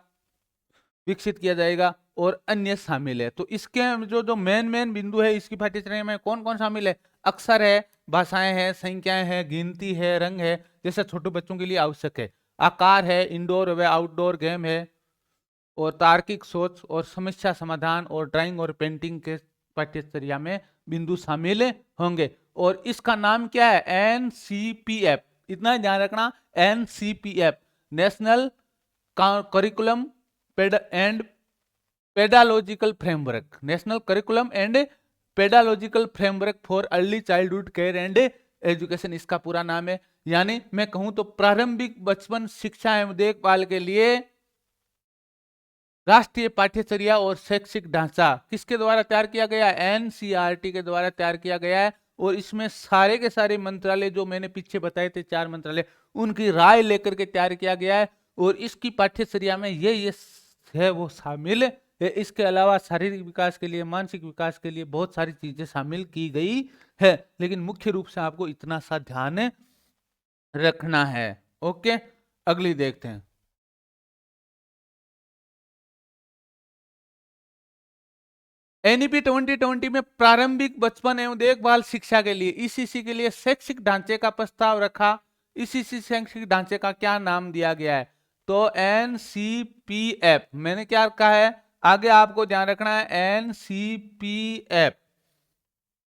विकसित किया जाएगा, और अन्य शामिल है। तो इसके जो मेन बिंदु है इसकी पाठ्यचर्या में कौन कौन शामिल है, अक्षर है, भाषाएं हैं, संख्याएं हैं, गिनती है, रंग है जैसे छोटे बच्चों के लिए आवश्यक है, आकार है, इंडोर व आउटडोर गेम है, और तार्किक सोच और समस्या समाधान और ड्राइंग और पेंटिंग के पाठ्यचर्या में बिंदु शामिल होंगे। और इसका नाम क्या है, NCPF, इतना ध्यान रखना, NCPF, national curriculum and pedagogical framework, national curriculum and pedagogical framework for early childhood care and education, इसका पूरा नाम है। यानी मैं कहूं तो प्रारंभिक बचपन शिक्षा एवं देखभाल के लिए राष्ट्रीय पाठ्यचर्या और शैक्षिक ढांचा किसके द्वारा तैयार किया गया है, NCERT के द्वारा तैयार किया गया है। और इसमें सारे के सारे मंत्रालय जो मैंने पीछे बताए थे 4 मंत्रालय, उनकी राय लेकर के तैयार किया गया है। और इसकी पाठ्यचर्या में ये है वो शामिल है। इसके अलावा शारीरिक विकास के लिए, मानसिक विकास के लिए बहुत सारी चीजें शामिल की गई है, लेकिन मुख्य रूप से आपको इतना सा ध्यान रखना है। ओके, अगली देखते हैं। NEP 2020 में प्रारंभिक बचपन एवं देखभाल शिक्षा के लिए ECC के लिए शैक्षिक ढांचे का प्रस्ताव रखा। ECC शैक्षिक ढांचे का क्या नाम दिया गया है, तो NCPF, मैंने क्या कहा है, आगे आपको ध्यान रखना है, NCPF।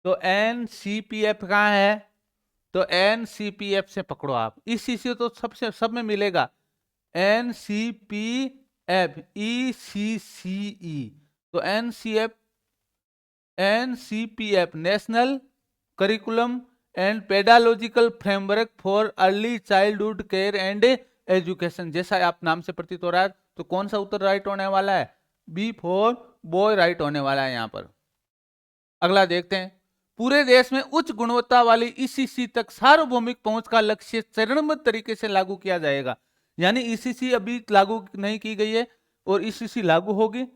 तो NCPF कहाँ है, तो NCPF से पकड़ो आप, ECC तो सबसे सब में मिलेगा, NCPF ECCE, तो NCPF national curriculum and pedagogical framework for early childhood care and education, जैसा आप नाम से प्रतीत हो रहा है। तो कौन सा उत्तर राइट होने वाला है, B फॉर बॉय राइट होने वाला है यहाँ पर। अगला देखते हैं, पूरे देश में उच्च गुणवत्ता वाली ECC तक सार्वभौमिक पहुंच का लक्ष्य चरणबद्ध तरीके से लागू किया जाएगा। यानी ECC अभी लागू नहीं की गई है और ECC लागू होगी,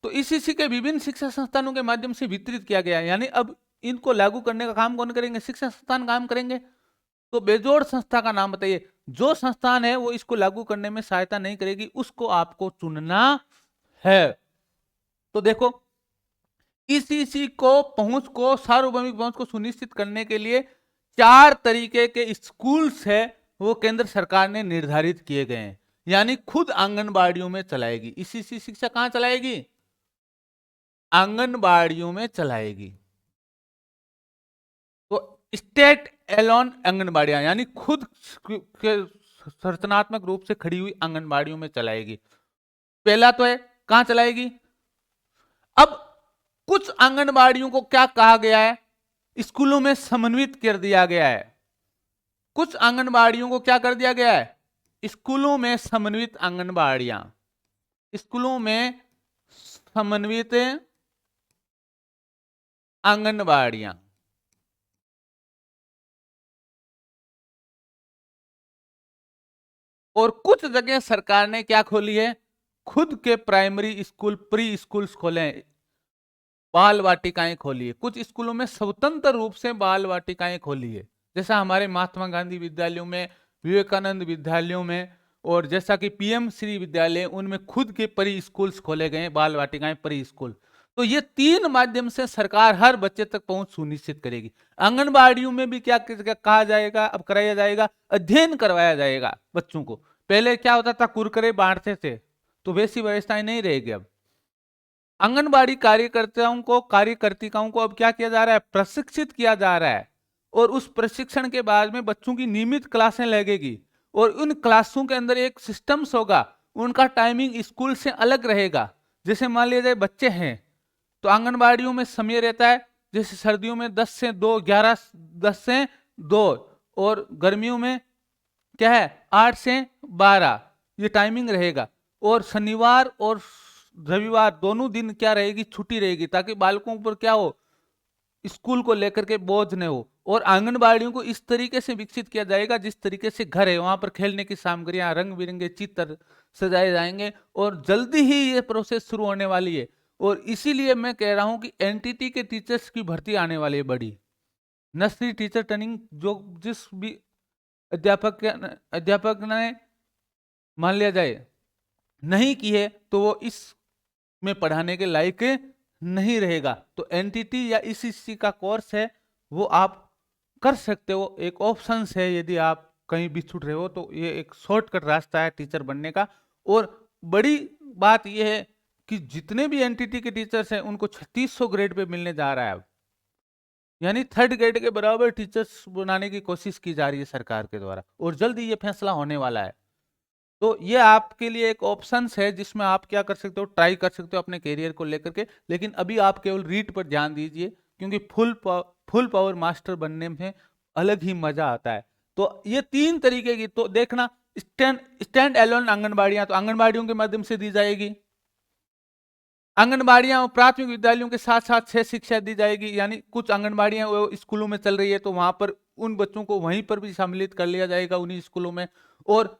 तो ECC के विभिन्न शिक्षा संस्थानों के माध्यम से वितरित किया गया है। यानी अब इनको लागू करने का काम कौन करेंगे, शिक्षा संस्थान काम करेंगे। तो बेजोड़ संस्था का नाम बताइए, जो संस्थान है वो इसको लागू करने में सहायता नहीं करेगी, उसको आपको चुनना है। तो देखो, ECC को पहुंच को, सार्वभौमिक पहुंच को सुनिश्चित करने के लिए 4 तरीके के स्कूल्स है वो केंद्र सरकार ने निर्धारित किए गए हैं। यानी खुद आंगनबाड़ियों में चलाएगी ECC शिक्षा, कहां चलाएगी, आंगनबाड़ियों में चलाएगी। तो स्टेट एलोन आंगनबाड़ियां, यानी खुद संरचनात्मक रूप से खड़ी हुई आंगनबाड़ियों में चलाएगी। पहला तो है कहां चलाएगी। अब कुछ आंगनबाड़ियों को क्या कहा गया है, स्कूलों में समन्वित कर दिया गया है। कुछ आंगनबाड़ियों को क्या कर दिया गया है, स्कूलों में समन्वित आंगनबाड़ियां, स्कूलों में समन्वित आंगनबाड़ियां। और कुछ जगह सरकार ने क्या खोली है, खुद के प्राइमरी स्कूल, प्री स्कूल्स खोले, बाल वाटिकाएं खोली है। कुछ स्कूलों में स्वतंत्र रूप से बाल वाटिकाएं खोली है, जैसा हमारे महात्मा गांधी विद्यालयों में, विवेकानंद विद्यालयों में, और जैसा कि PM श्री विद्यालय, उनमें खुद के प्री स्कूल्स खोले गए, बाल वाटिकाएं प्री स्कूल। तो ये 3 माध्यम से सरकार हर बच्चे तक पहुंच सुनिश्चित करेगी। आंगनबाड़ियों में भी क्या कहा जाएगा, अब कराया जाएगा, अध्ययन करवाया जाएगा बच्चों को। पहले क्या होता था, कुरकुरे बांटते थे, तो वैसी व्यवस्थाएं नहीं रहेगी अब। आंगनबाड़ी कार्यकर्तिकाओं को अब क्या किया जा रहा है, प्रशिक्षित किया जा रहा है। और उस प्रशिक्षण के बाद में बच्चों की नियमित क्लासें लगेगी और उन क्लासों के अंदर एक सिस्टम्स होगा, उनका टाइमिंग स्कूल से अलग रहेगा। जैसे मान लिया जाए बच्चे हैं तो आंगनबाड़ियों में समय रहता है, जैसे सर्दियों में 10 से 2, 11 10 से 2, और गर्मियों में क्या है 8 से 12, ये टाइमिंग रहेगा। और शनिवार और रविवार दोनों दिन क्या रहेगी, छुट्टी रहेगी, ताकि बालकों पर क्या हो, स्कूल को लेकर के बोझ न हो। और आंगनबाड़ियों को इस तरीके से विकसित किया जाएगा जिस तरीके से घर है वहां पर खेलने की सामग्रियां, रंग बिरंगे चित्र सजाए जाएंगे, और जल्दी ही ये प्रोसेस शुरू होने वाली है। और इसीलिए मैं कह रहा हूं कि एनटीटी के टीचर्स की भर्ती आने वाली है बड़ी। नर्सरी टीचर ट्रेनिंग जो जिस भी अध्यापक ने मान लिया जाए नहीं की है तो वो इस में पढ़ाने के लायक नहीं रहेगा। तो एनटीटी या ईसीसी का कोर्स है वो आप कर सकते हो, एक ऑप्शन है। यदि आप कहीं भी छूट रहे हो तो ये एक शॉर्टकट रास्ता है टीचर बनने का। और बड़ी बात यह है कि जितने भी एनटीटी के टीचर्स हैं उनको 3600 ग्रेड पे मिलने जा रहा है अब, यानी 3rd ग्रेड के बराबर टीचर्स बनाने की कोशिश की जा रही है सरकार के द्वारा, और जल्द ही ये फैसला होने वाला है। तो ये आपके लिए एक ऑप्शन है जिसमें आप क्या कर सकते हो, ट्राई कर सकते हो अपने करियर को लेकर के। लेकिन अभी आप केवल रीड पर ध्यान दीजिए, क्योंकि फुल पावर मास्टर बनने में अलग ही मजा आता है। तो ये 3 तरीके की तो देखना, स्टैंड एलोन आंगनबाड़ियां तो आंगनबाड़ियों के माध्यम से दी जाएगी। आंगनबाड़ियां और प्राथमिक विद्यालयों के साथ साथ 6 शिक्षा दी जाएगी, यानी कुछ आंगनबाड़ियां स्कूलों में चल रही है तो वहां पर उन बच्चों को वहीं पर भी सम्मिलित कर लिया जाएगा उन्हीं स्कूलों में। और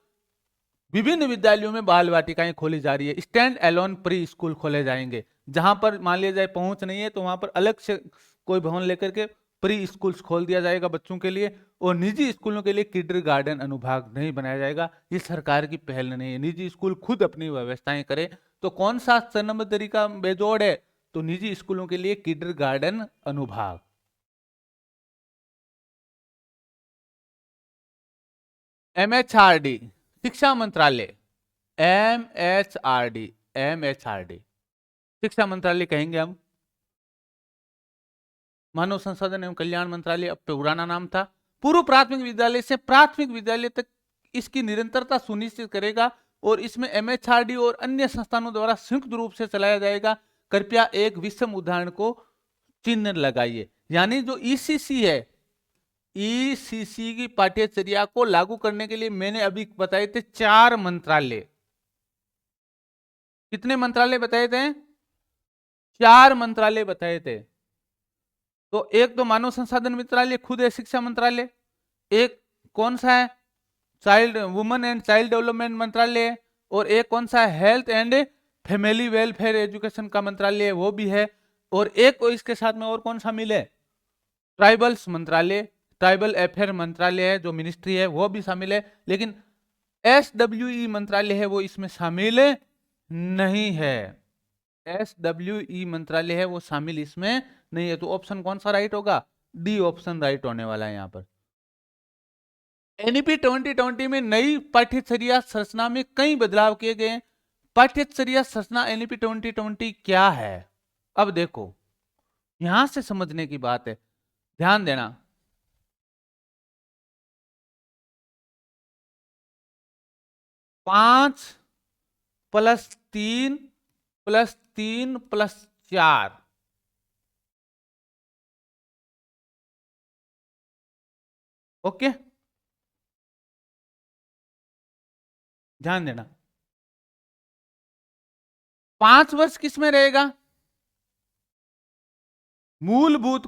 विभिन्न विद्यालयों में बाल वाटिकाएं खोली जा रही है, स्टैंड एलोन प्री स्कूल खोले जाएंगे, जहां पर मान लिया जाए पहुंच नहीं है तो वहां पर अलग से कोई भवन लेकर के प्री स्कूल्स खोल दिया जाएगा बच्चों के लिए। और निजी स्कूलों के लिए किंडर गार्डन अनुभाग नहीं बनाया जाएगा, ये सरकार की पहल नहीं है, निजी स्कूल खुद अपनी व्यवस्थाएं करे। तो कौन सा चरणबद्ध तरीका बेजोड़ है, तो निजी स्कूलों के लिए किंडर गार्डन अनुभाग। एमएचआरडी शिक्षा मंत्रालय, एमएचआरडी एमएचआरडी शिक्षा मंत्रालय कहेंगे हम, मानव संसाधन एवं कल्याण मंत्रालय अब पुराना नाम था। पूर्व प्राथमिक विद्यालय से प्राथमिक विद्यालय तक इसकी निरंतरता सुनिश्चित करेगा और इसमें एमएचआरडी और अन्य संस्थानों द्वारा संयुक्त रूप से चलाया जाएगा। कृपया एक विषम उदाहरण को चिन्ह लगाइए। यानी जो ईसीसी है, ईसीसी की पाठ्यचर्या को लागू करने के लिए मैंने अभी बताए थे 4 मंत्रालय। कितने मंत्रालय बताए थे? 4 मंत्रालय बताए थे। तो एक तो मानव संसाधन मंत्रालय खुद है शिक्षा मंत्रालय, एक कौन सा है child women and child development मंत्रालय है, और एक कौन सा है health and family welfare education का मंत्रालय है वो भी है, और एक इसके साथ में और कौन शामिल है ट्राइबल्स मंत्रालय, ट्राइबल अफेयर मंत्रालय है जो मिनिस्ट्री है वो भी शामिल है। लेकिन SWE मंत्रालय है वो इसमें शामिल नहीं है, SWE मंत्रालय है वो शामिल इसमें नहीं है। तो ऑप्शन कौन सा राइट होगा? डी ऑप्शन राइट होने वाला है यहाँ पर। एनईपी 2020 में नई पाठ्यचर्या संरचना में कई बदलाव किए गए। पाठ्यचर्या संरचना एनईपी 2020 क्या है? अब देखो यहां से समझने की बात है, ध्यान देना। पांच +3 +3 +4, ओके, ध्यान देना। 5 वर्ष किस में रहेगा? मूलभूत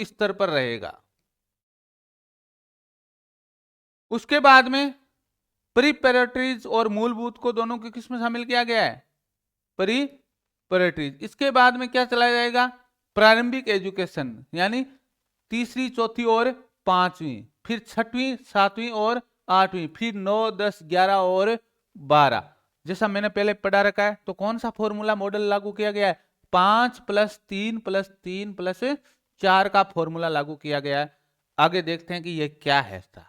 स्तर पर रहेगा। उसके बाद में प्रीपैरेटरीज और मूलभूत को दोनों को किस में शामिल किया गया है? प्रीपैरेटरीज। इसके बाद में क्या चलाया जाएगा? प्रारंभिक एजुकेशन, यानी तीसरी, चौथी और पांचवी, फिर छठवीं, सातवीं और आठवीं, फिर 9, 10, 11 और 12, जैसा मैंने पहले पढ़ा रखा है। तो कौन सा फॉर्मूला मॉडल लागू किया गया है? 5 +3 +3 +4 का फॉर्मूला लागू किया गया है। आगे देखते हैं कि यह क्या है इसका।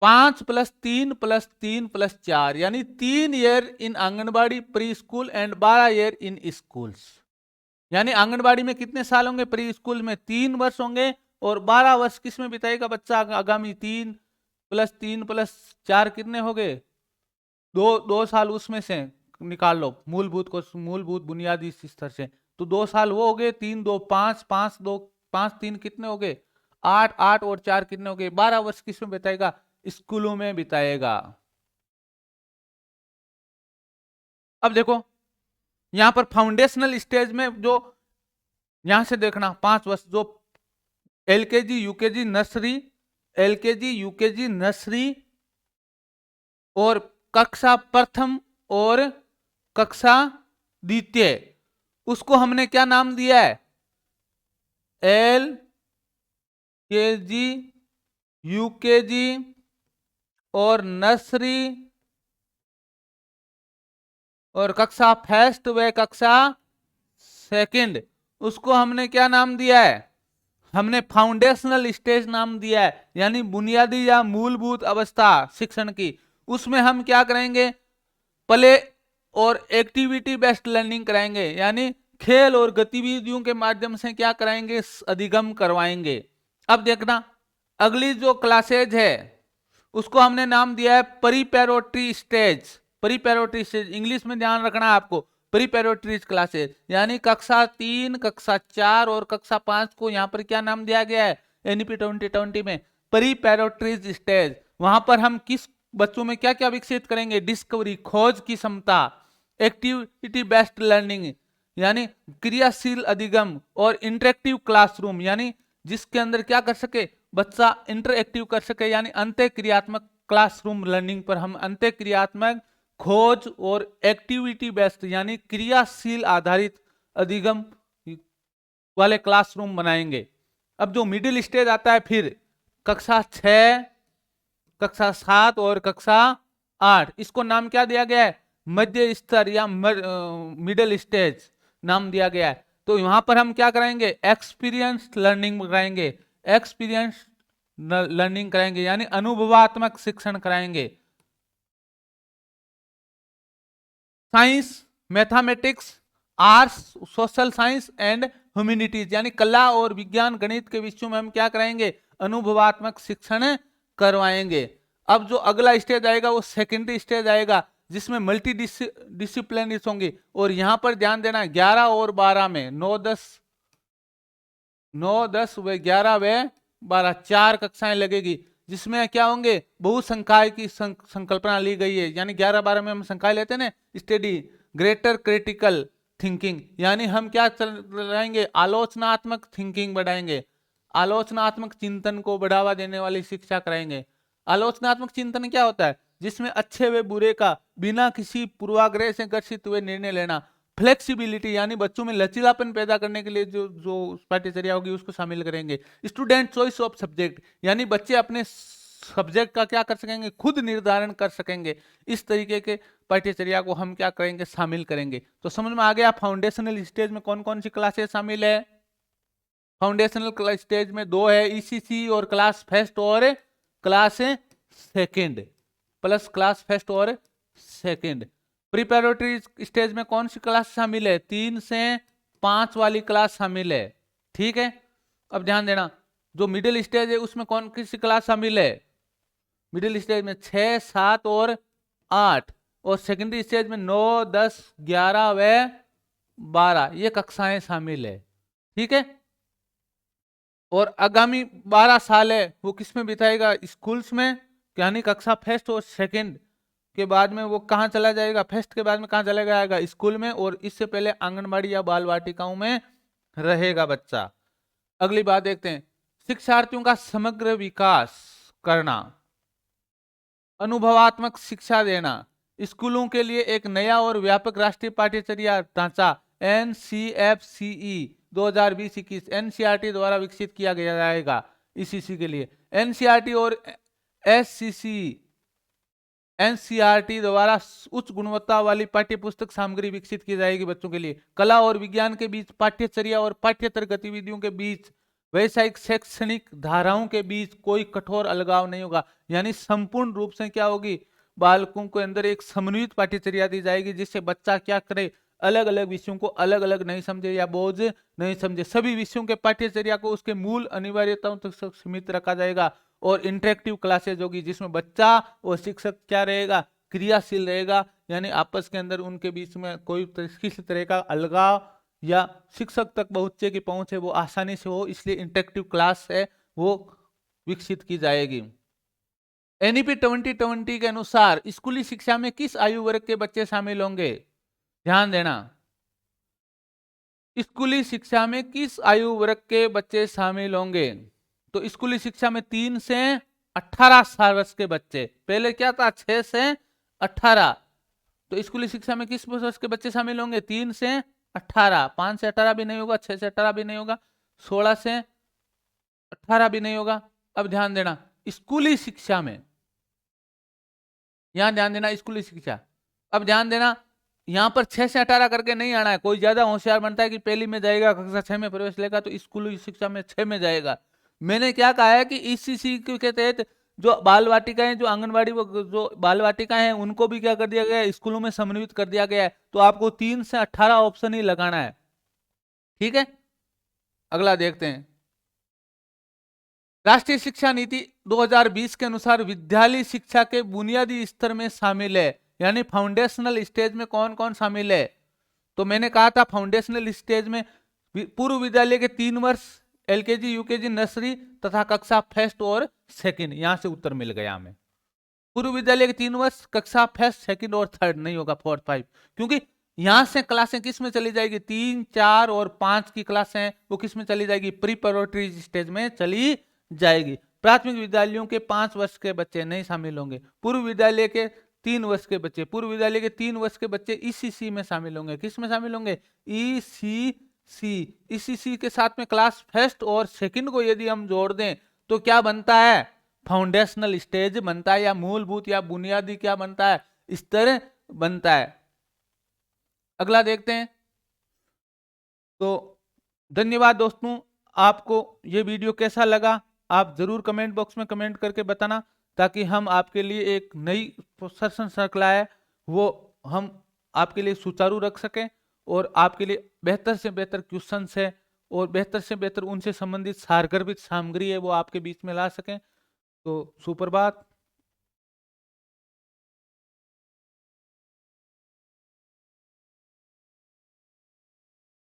5+3+3+4 यानी 3 year in anganwadi, pre school and 12 year in schools. यानी आंगनबाड़ी में कितने साल होंगे, प्री स्कूल में 3 वर्ष होंगे, और 12 वर्ष किस में बिताएगा बच्चा आगामी। 3+3+4 कितने हो गए, 2 साल उसमें से निकाल लो, मूलभूत बुनियादी स्तर से, तो 2 साल वो हो गए, 3 2 5, 5 2 5 3 कितने हो गए 8, 8 और 4 कितने हो गए 12 वर्ष किस में बिताएगा, स्कूलों में बिताएगा। अब देखो यहां पर फाउंडेशनल स्टेज में जो यहां से देखना 5 वर्ष, जो LKG UKG nursery, LKG UKG nursery और कक्षा प्रथम और कक्षा द्वितीय, उसको हमने क्या नाम दिया है, एल के जी, यूकेजी और नर्सरी और कक्षा फर्स्ट व कक्षा सेकंड, उसको हमने क्या नाम दिया है, हमने फाउंडेशनल स्टेज नाम दिया है, यानी बुनियादी या मूलभूत अवस्था शिक्षण की। उसमें हम क्या करेंगे, प्ले और एक्टिविटी बेस्ड लर्निंग कराएंगे, यानी खेल और गतिविधियों के माध्यम से क्या कराएंगे, अधिगम करवाएंगे। अब देखना अगली जो क्लासेज है उसको हमने नाम दिया है प्रीपैरेटरी स्टेज। प्रीपैरेटरी स्टेज इंग्लिश में ध्यान रखना है आपको, प्रीपैरेटरी क्लासेज, यानी कक्षा 3, कक्षा 4 और कक्षा 5 को यहाँ पर क्या नाम दिया गया है, एनईपी 2020 में प्रीपैरेटरी स्टेज। वहां पर हम किस बच्चों में क्या क्या विकसित करेंगे, डिस्कवरी खोज की क्षमता, एक्टिविटी बेस्ड लर्निंग यानी क्रियाशील अधिगम, और इंटरेक्टिव क्लासरूम यानी जिसके अंदर क्या कर सके बच्चा इंटरएक्टिव कर सके, यानी अंतःक्रियात्मक क्लासरूम लर्निंग पर हम अंतःक्रियात्मक खोज और एक्टिविटी बेस्ड यानी क्रियाशील आधारित अधिगम वाले क्लासरूम बनाएंगे। अब जो मिडिल स्टेज आता है फिर कक्षा 6, कक्षा 7 और कक्षा 8, इसको नाम क्या दिया गया है, मध्य स्तर या मिडिल स्टेज नाम दिया गया है। तो यहां पर हम क्या कराएंगे, एक्सपीरियंस लर्निंग कराएंगे, एक्सपीरियंस लर्निंग कराएंगे यानी अनुभवात्मक शिक्षण कराएंगे। Science, mathematics, arts, social science and humanities यानी कला और विज्ञान गणित के विषयों में हम क्या कराएंगे, अनुभवात्मक शिक्षण करवाएंगे। अब जो अगला स्टेज आएगा वो सेकेंडरी स्टेज आएगा, जिसमें मल्टी डिसिप्लिनरी होंगे, और यहां पर ध्यान देना 11 और 12 में 9 10 व 11 व 12 4 कक्षाएं लगेगी, जिसमें क्या होंगे बहुसंख्याय की संकल्पना ली गई है, यानी 11-12 में हम संख्याएं लेते हैं ना, स्टडी ग्रेटर क्रिटिकल थिंकिंग, यानी हम क्या चलाएंगे, आलोचनात्मक थिंकिंग बढ़ाएंगे, आलोचनात्मक चिंतन को बढ़ावा देने वाली शिक्षा कराएंगे। आलोचनात्मक चिंतन क्या होता है, जिसमें अच्छे व बुरे का बिना किसी पूर्वाग्रह से ग्रसित हुए निर्णय लेना। फ्लेक्सिबिलिटी यानी बच्चों में लचीलापन पैदा करने के लिए जो जो पाठ्यचर्या होगी उसको शामिल करेंगे। स्टूडेंट चॉइस ऑफ सब्जेक्ट यानी बच्चे अपने सब्जेक्ट का क्या कर सकेंगे, खुद निर्धारण कर सकेंगे। इस तरीके के पाठ्यचर्या को हम क्या करेंगे, शामिल करेंगे। तो समझ में आ गया फाउंडेशनल स्टेज में कौन कौन सी क्लासेस शामिल है। फाउंडेशनल स्टेज में 2 है, ईसीसी और क्लास फर्स्ट और class second, plus class first और सेकंड। प्रिपैरेटरी स्टेज में कौन सी क्लास शामिल है, 3 से 5 वाली क्लास शामिल है, ठीक है। अब ध्यान देना जो मिडिल स्टेज है उसमें कौन सी क्लास शामिल है, मिडिल स्टेज में 6, 7 और 8, और सेकेंडरी स्टेज में 9, 10, 11 व 12 ये कक्षाएं शामिल है, ठीक है। और आगामी 12 साल है वो किस में बिताएगा, स्कूल्स में, यानी कक्षा फर्स्ट और सेकंड के बाद में वो कहाँ चला जाएगा, फर्स्ट के बाद में कहाँ चला जाएगा, स्कूल में, और इससे पहले आंगनबाड़ी या बाल वाटिकाओं में रहेगा बच्चा। अगली बात देखते हैं, शिक्षार्थियों का समग्र विकास करना, अनुभवात्मक शिक्षा देना, स्कूलों के लिए एक नया और व्यापक राष्ट्रीय पाठ्यचर्या ढांचा NCFCE 2020-21 NCERT द्वारा विकसित किया गया जाएगा। ECC के लिए NCERT और NCERT द्वारा उच्च गुणवत्ता वाली पाठ्य पुस्तक सामग्री विकसित की जाएगी बच्चों के लिए। कला और विज्ञान के बीच पाठ्यचर्या और पाठ्येतर गतिविधियों के बीच वैश्विक शैक्षणिक धाराओं के बीच कोई कठोर अलगाव नहीं होगा, यानी संपूर्ण रूप से क्या होगी, बालकों के अंदर एक समन्वित पाठ्यचर्या दी जाएगी, जिससे बच्चा क्या करे, अलग अलग विषयों को अलग अलग नहीं समझे या बोझ नहीं समझे। सभी विषयों के पाठ्यचर्या को उसके मूल अनिवार्यताओं तक सीमित रखा जाएगा। और इंटरेक्टिव क्लासेज होगी, जिसमें बच्चा और शिक्षक क्या रहेगा, क्रियाशील रहेगा, यानी आपस के अंदर उनके बीच में कोई किसी तरह का अलगाव या शिक्षक तक बच्चे की पहुंच है वो आसानी से हो, इसलिए इंटरेक्टिव क्लास है वो विकसित की जाएगी। एनईपी 2020 के अनुसार स्कूली शिक्षा में किस आयु वर्ग के बच्चे शामिल होंगे? ध्यान देना, स्कूली शिक्षा में किस आयु वर्ग के बच्चे शामिल होंगे? तो स्कूली शिक्षा में 3 से 18 साल वर्ष के बच्चे, पहले क्या था 6 से 18, तो स्कूली शिक्षा में किस वर्ष के बच्चे शामिल होंगे? 3 से 18, 5 से 18 भी नहीं होगा, 6 से 18 भी नहीं होगा, 16 से 18 भी नहीं होगा। अब ध्यान देना, स्कूली शिक्षा में, यहां ध्यान देना, स्कूली शिक्षा, अब ध्यान देना, यहां पर 6 से 18 करके नहीं आना है। कोई ज्यादा होशियार बनता है कि पहली में जाएगा, कक्षा 6 में प्रवेश लेगा तो स्कूली शिक्षा में 6 में जाएगा। मैंने क्या कहा है कि ईसीसी के तहत जो बाल वाटिकाएं, जो आंगनबाड़ी जो बाल वाटिकाएं हैं, उनको भी क्या कर दिया गया है, स्कूलों में समन्वित कर दिया गया है। तो आपको 3 से 18 ऑप्शन ही लगाना है, ठीक है। अगला देखते हैं, राष्ट्रीय शिक्षा नीति 2020 के अनुसार विद्यालय शिक्षा के बुनियादी स्तर में शामिल है, यानी फाउंडेशनल स्टेज में कौन कौन शामिल है? तो मैंने कहा था फाउंडेशनल स्टेज में पूर्व विद्यालय के 3 वर्ष, एलकेजी, यूकेजी, नर्सरी तथा कक्षा फर्स्ट और सेकंड, यहां से उत्तर मिल गया हमें। पूर्व विद्यालय के 3 वर्ष, कक्षा फर्स्ट, सेकंड और थर्ड, नहीं होगा 4, 5, क्योंकि यहां से क्लासें किस में चली जाएगी, 3, 4 और 5 की क्लासें वो किस में चली जाएगी, प्रीपैरेटरी स्टेज में चली जाएगी। प्राथमिक विद्यालयों के 5 वर्ष के बच्चे नहीं शामिल होंगे। पूर्व विद्यालय के 3 वर्ष के बच्चे, पूर्व विद्यालय के 3 वर्ष के बच्चे ईसीसी में शामिल होंगे। किस में शामिल होंगे? ईसीसी। ईसीसी के साथ में क्लास फर्स्ट और सेकंड को यदि हम जोड़ दें तो क्या बनता है? फाउंडेशनल स्टेज बनता है, या मूलभूत या बुनियादी क्या बनता है, स्तर बनता है। अगला देखते हैं। तो धन्यवाद दोस्तों, आपको ये वीडियो कैसा लगा आप जरूर कमेंट बॉक्स में कमेंट करके बताना, ताकि हम आपके लिए एक नई सेशन श्रृंखला है वो हम आपके लिए सुचारू रख सकें, और आपके लिए बेहतर से बेहतर क्वेश्चंस है और बेहतर से बेहतर उनसे संबंधित सारगर्भित सामग्री है वो आपके बीच में ला सकें। तो सुप्रभात।